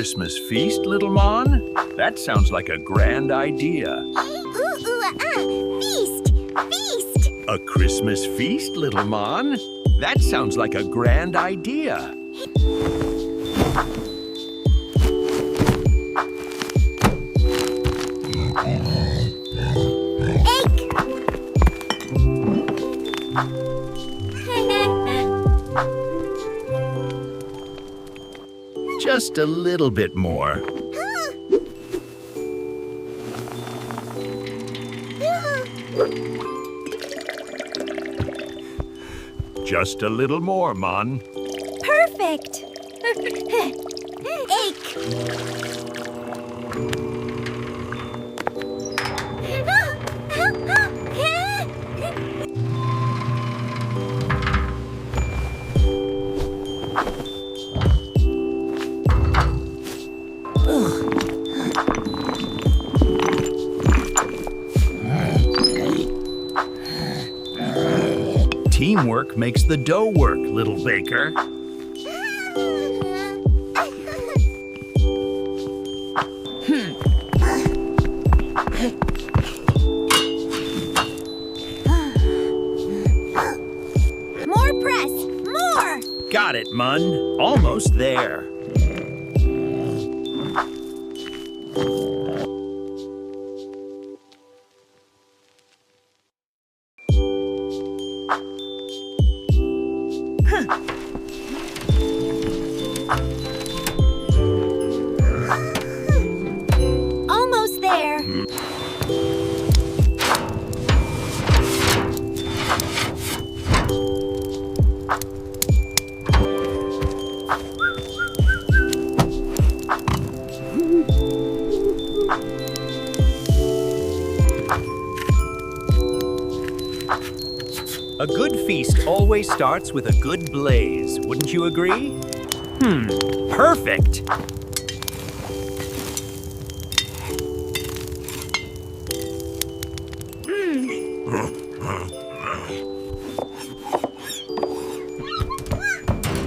Christmas feast, little Mon? That sounds like a grand idea. Feast! Feast! A Christmas feast, little Mon? That sounds like a grand idea. Just a little bit more. Just a little more, Mon. Perfect! Ache! Teamwork makes the dough work, little baker. More press! More! Got it, Mun. Almost there. Almost there. A good feast always starts with a good blaze, wouldn't you agree? Perfect!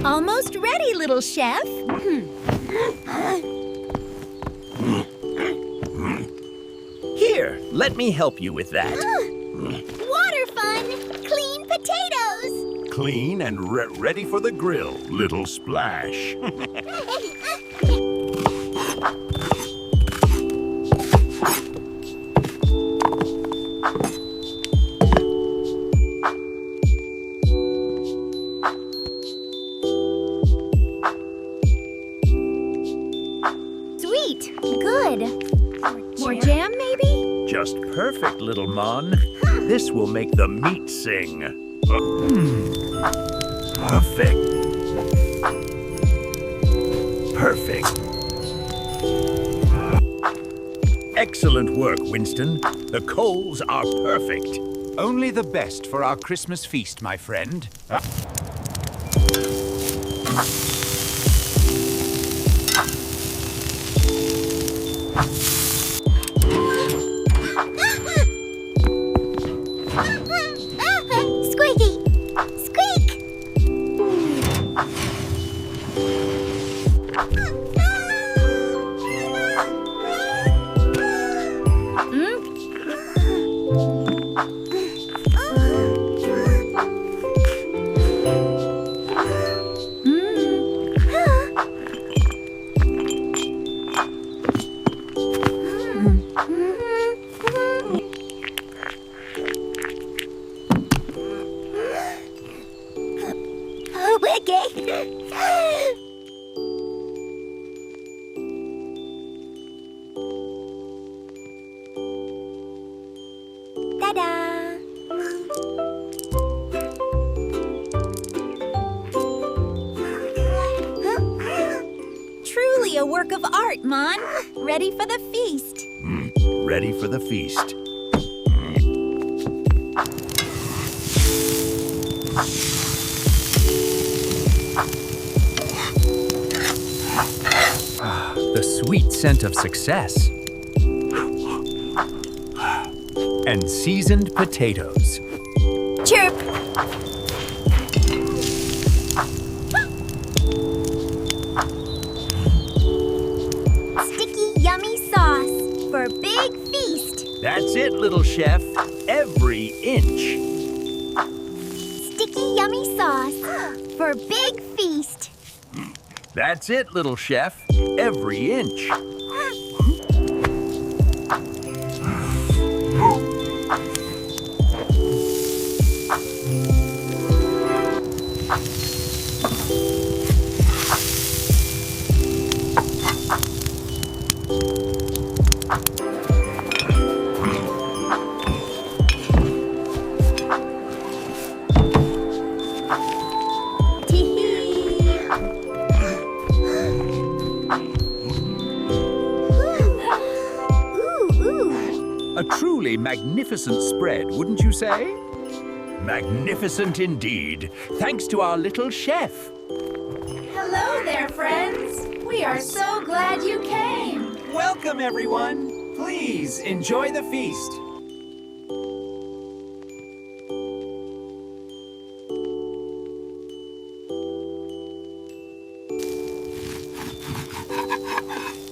Almost ready, little chef. Here, let me help you with that. Water fun! Clean potatoes! Clean and ready for the grill, little splash. Sweet! Good! More jam, maybe? Just perfect, little Mon. This will make the meat sing. Perfect. Perfect. Excellent work, Winston. The coals are perfect. Only the best for our Christmas feast, my friend. Squeaky! Squeak! Ta-da! Truly a work of art, Mon. Ready for the feast. Ready for the feast. The sweet scent of success. And seasoned potatoes. Chirp! That's it, little chef. Every inch. Sticky, yummy sauce for big feast. That's it, little chef. Every inch. A truly magnificent spread, wouldn't you say? Magnificent indeed, thanks to our little chef. Hello there, friends. We are so glad you came. Welcome, everyone. Please enjoy the feast.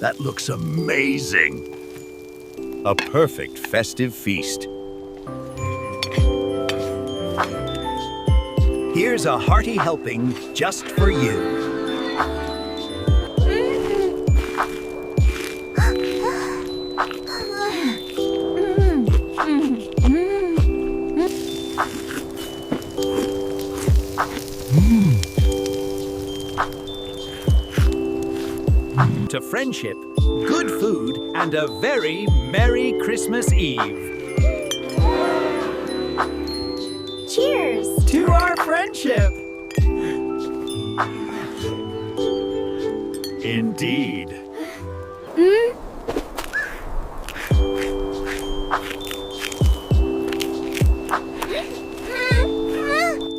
That looks amazing. A perfect festive feast. Here's a hearty helping just for you. To friendship, good food, and a very Merry Christmas Eve. Cheers. To our friendship. Indeed.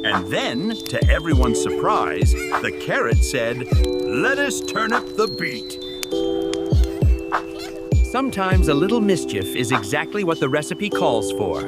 And then, to everyone's surprise, the carrot said, "Let us turn up the beat." Sometimes a little mischief is exactly what the recipe calls for.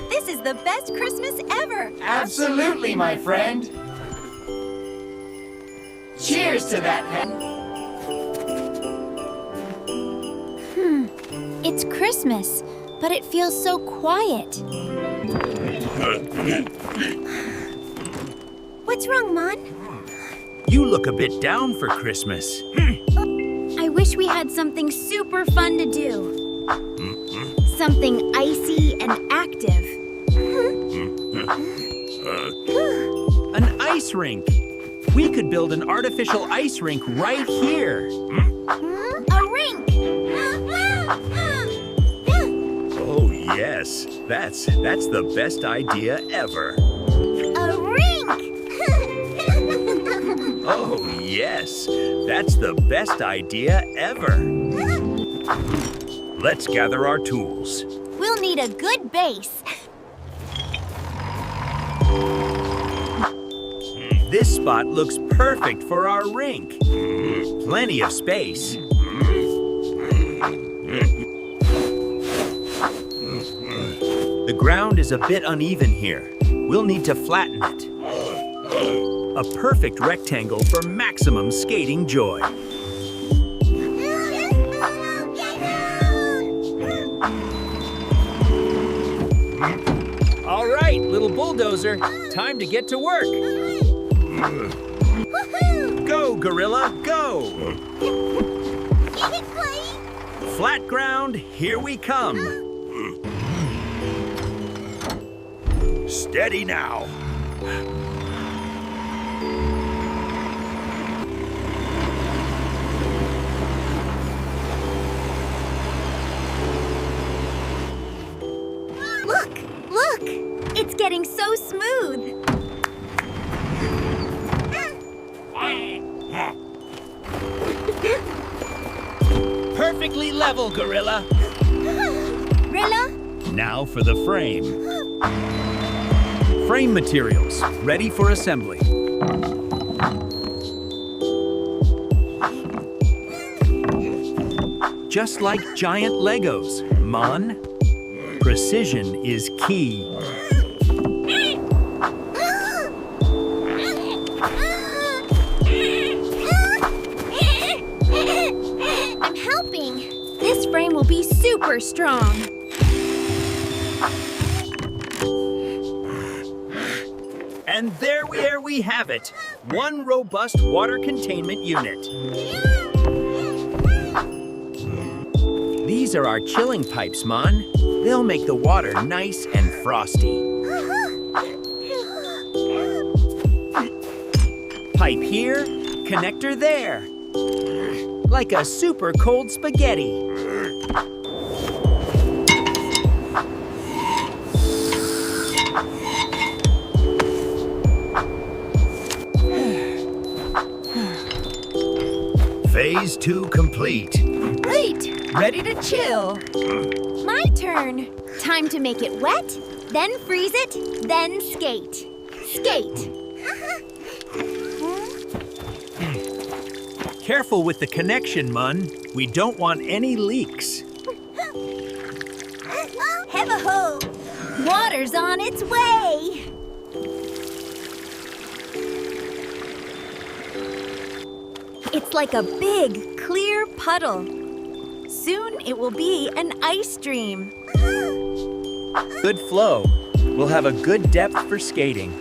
This is the best Christmas ever. Absolutely, my friend. Cheers to that. It's Christmas, but it feels so quiet. What's wrong, Mon? You look a bit down for Christmas. I wish we had something super fun to do. Something icy and active. An ice rink. We could build an artificial ice rink right here. A rink! Oh, yes. That's the best idea ever. A rink! Oh, yes. That's the best idea ever. Let's gather our tools. We'll need a good base. This spot looks perfect for our rink. Plenty of space. The ground is a bit uneven here. We'll need to flatten it. A perfect rectangle for maximum skating joy. All right, little bulldozer, time to get to work. Go, gorilla, go! Flat ground, here we come. Steady now. Look! It's getting so smooth. Perfectly level, gorilla. Rilla, Now for the frame. Frame materials ready for assembly. Just like giant Legos, Mon. Precision is key. I'm helping. This frame will be super strong. And there we have it. One robust water containment unit. These are our chilling pipes, Mon. They'll make the water nice and frosty. Pipe here, connector there. Like a super cold spaghetti. Phase 2 complete. Great! Ready to chill. My turn. Time to make it wet, then freeze it, then skate. Skate. Careful with the connection, Mun. We don't want any leaks. Heave-a-ho! Water's on its way. It's like a big, clear puddle. Soon it will be an ice stream. Good flow. We'll have a good depth for skating.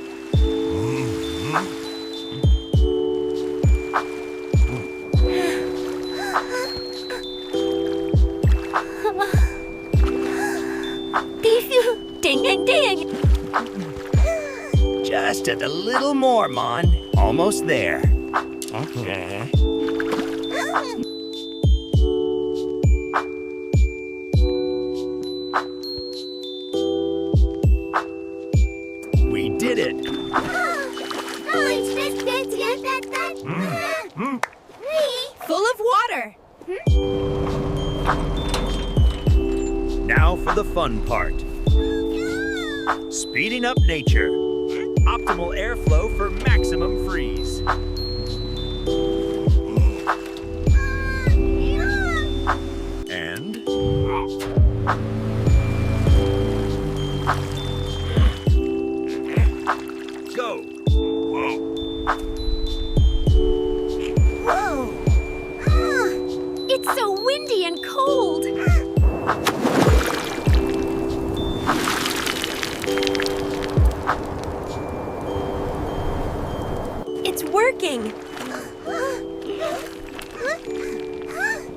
Ding, ding, ding. Just a little more, Mon. Almost there. Okay. We did it. Full of water. Now for the fun part. Speeding up nature. Optimal airflow for maximum freeze. And go. Whoa! It's so windy and cold. It's working.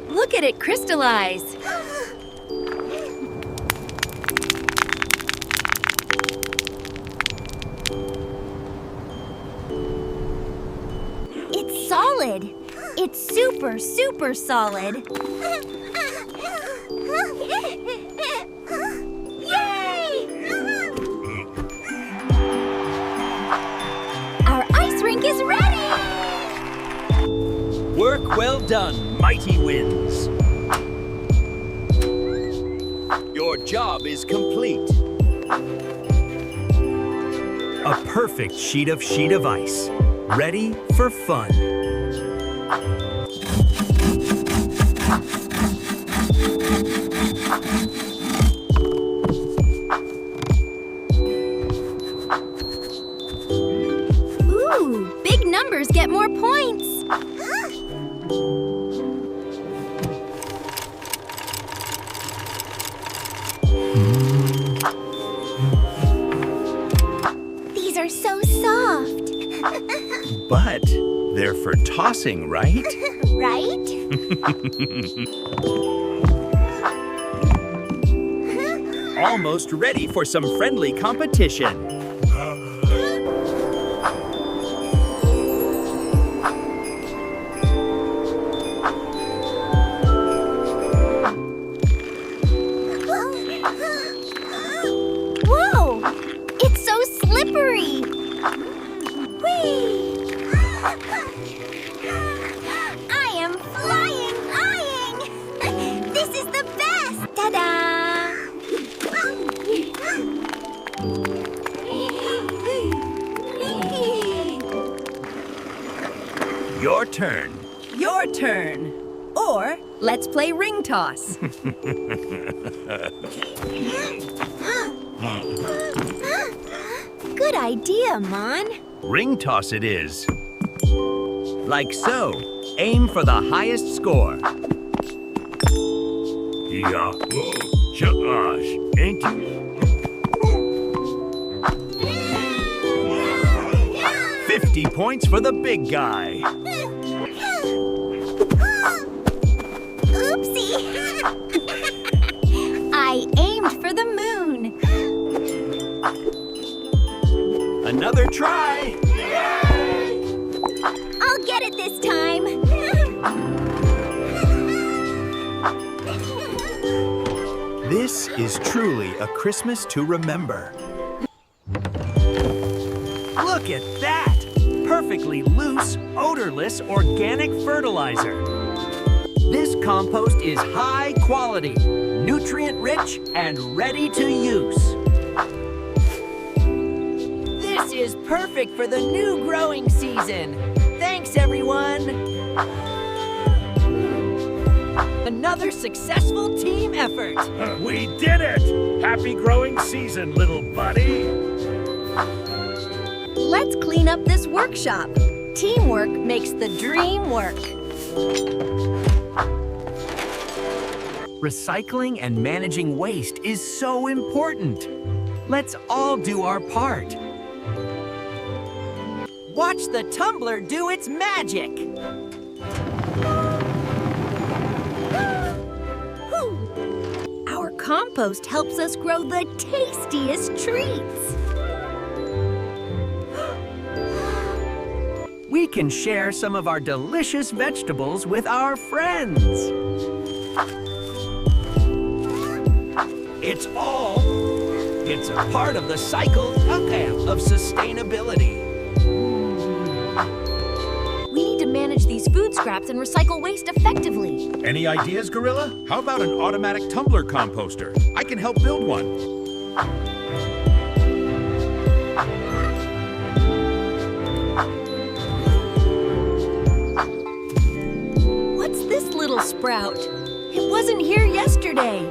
Look at it crystallize. It's solid. It's super, super solid. Yay! Our ice rink is ready! Work well done, mighty winds. Your job is complete. A perfect sheet of ice. Ready for fun. Ooh, big numbers get more points. These are so soft. But they're for tossing, right? Right? Almost ready for some friendly competition. Whoa! It's so slippery. Whee! I am flying. This is the best. Ta-da! Your turn. Your turn. Or let's play ring toss. Good idea, Mon. Ring toss it is. Like so. Aim for the highest score. Yeah. Gosh, ain't you? 50 points for the big guy. Oopsie! I aimed for the moon. Another try. I'll get it this time. This is truly a Christmas to remember. Look at that! Perfectly loose, odorless, organic fertilizer. This compost is high quality, nutrient-rich, and ready to use. This is perfect for the new growing season. Thanks, everyone. Another successful team effort. We did it! Happy growing season, little buddy! Let's clean up this workshop. Teamwork makes the dream work. Recycling and managing waste is so important. Let's all do our part. Watch the tumbler do its magic. Our compost helps us grow the tastiest treats. We can share some of our delicious vegetables with our friends. It's a part of the cycle of sustainability. We need to manage these food scraps and recycle waste effectively. Any ideas, Gorilla? How about an automatic tumbler composter? I can help build one. What's this little sprout? It wasn't here yesterday.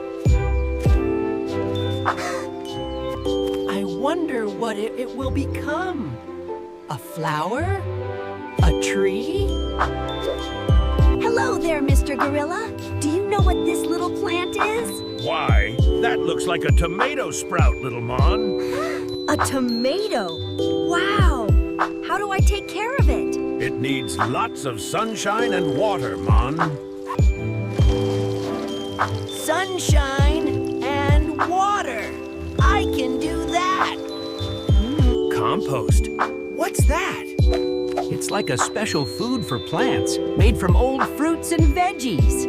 I wonder what it will become. A flower? A tree? Hello there, Mr. Gorilla. Do you know what this little plant is? Why? That looks like a tomato sprout, little Mon. A tomato? Wow! How do I take care of it? It needs lots of sunshine and water, Mon. Sunshine and water. I can do that. Compost. What's that? It's like a special food for plants, made from old fruits and veggies.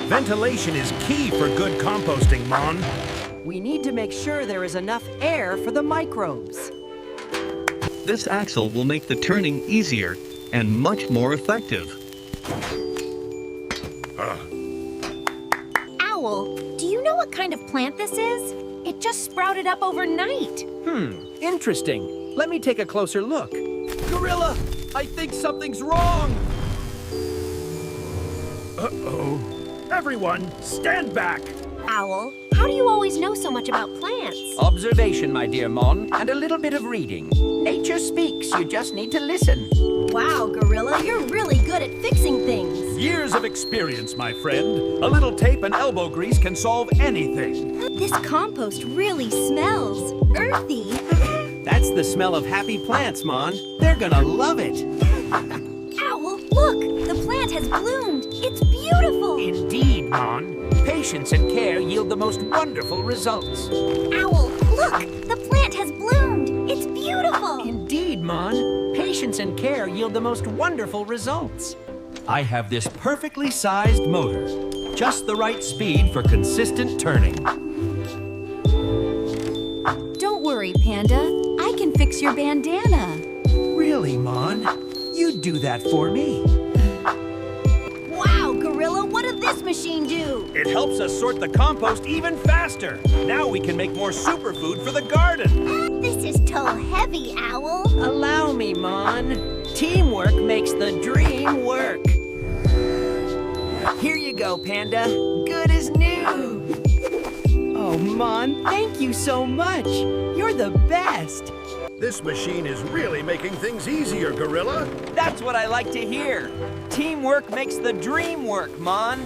Ventilation is key for good composting, Mon. We need to make sure there is enough air for the microbes. This axle will make the turning easier and much more effective. Owl, do you know what kind of plant this is? It just sprouted up overnight. Interesting. Let me take a closer look. Gorilla, I think something's wrong. Uh-oh. Everyone, stand back. Owl, how do you always know so much about plants? Observation, my dear Mon, and a little bit of reading. Nature speaks, you just need to listen. Wow, Gorilla, you're really good at fixing things. Years of experience, my friend. A little tape and elbow grease can solve anything. This compost really smells earthy. That's the smell of happy plants, Mon. They're gonna love it. Owl, look! The plant has bloomed. It's beautiful. Indeed, Mon. Patience and care yield the most wonderful results. Owl, look! The plant has bloomed. It's beautiful. Indeed, Mon. Patience and care yield the most wonderful results. I have this perfectly sized motor. Just the right speed for consistent turning. Don't worry, Panda. I can fix your bandana. Really, Mon? You'd do that for me. Wow, Gorilla, what did this machine do? It helps us sort the compost even faster. Now we can make more superfood for the garden. This is toe heavy, Owl. Allow me, Mon. Teamwork makes the dream work. Here you go, Panda. Good as new. Oh, Mon, thank you so much. You're the best. This machine is really making things easier, Gorilla. That's what I like to hear. Teamwork makes the dream work, Mon.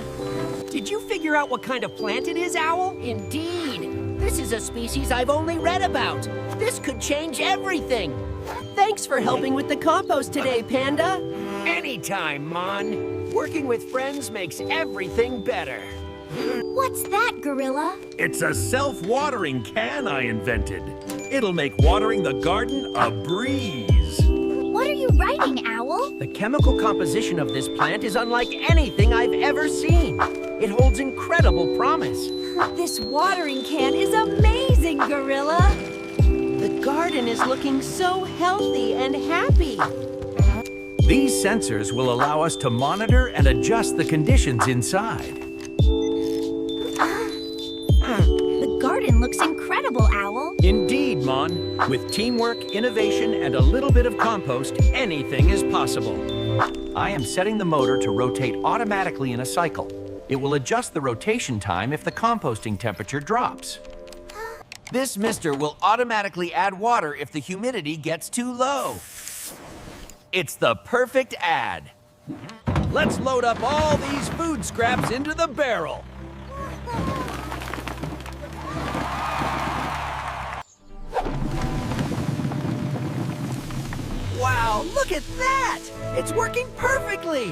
Did you figure out what kind of plant it is, Owl? Indeed. This is a species I've only read about. This could change everything. Thanks for helping with the compost today, Panda. Anytime, Mon. Working with friends makes everything better. What's that, Gorilla? It's a self-watering can I invented. It'll make watering the garden a breeze. What are you writing, Owl? The chemical composition of this plant is unlike anything I've ever seen. It holds incredible promise. This watering can is amazing, Gorilla. The garden is looking so healthy and happy. These sensors will allow us to monitor and adjust the conditions inside. The garden looks incredible, Owl. Indeed, Mon. With teamwork, innovation, and a little bit of compost, anything is possible. I am setting the motor to rotate automatically in a cycle. It will adjust the rotation time if the composting temperature drops. This mister will automatically add water if the humidity gets too low. It's the perfect ad. Let's load up all these food scraps into the barrel. Wow, look at that! It's working perfectly!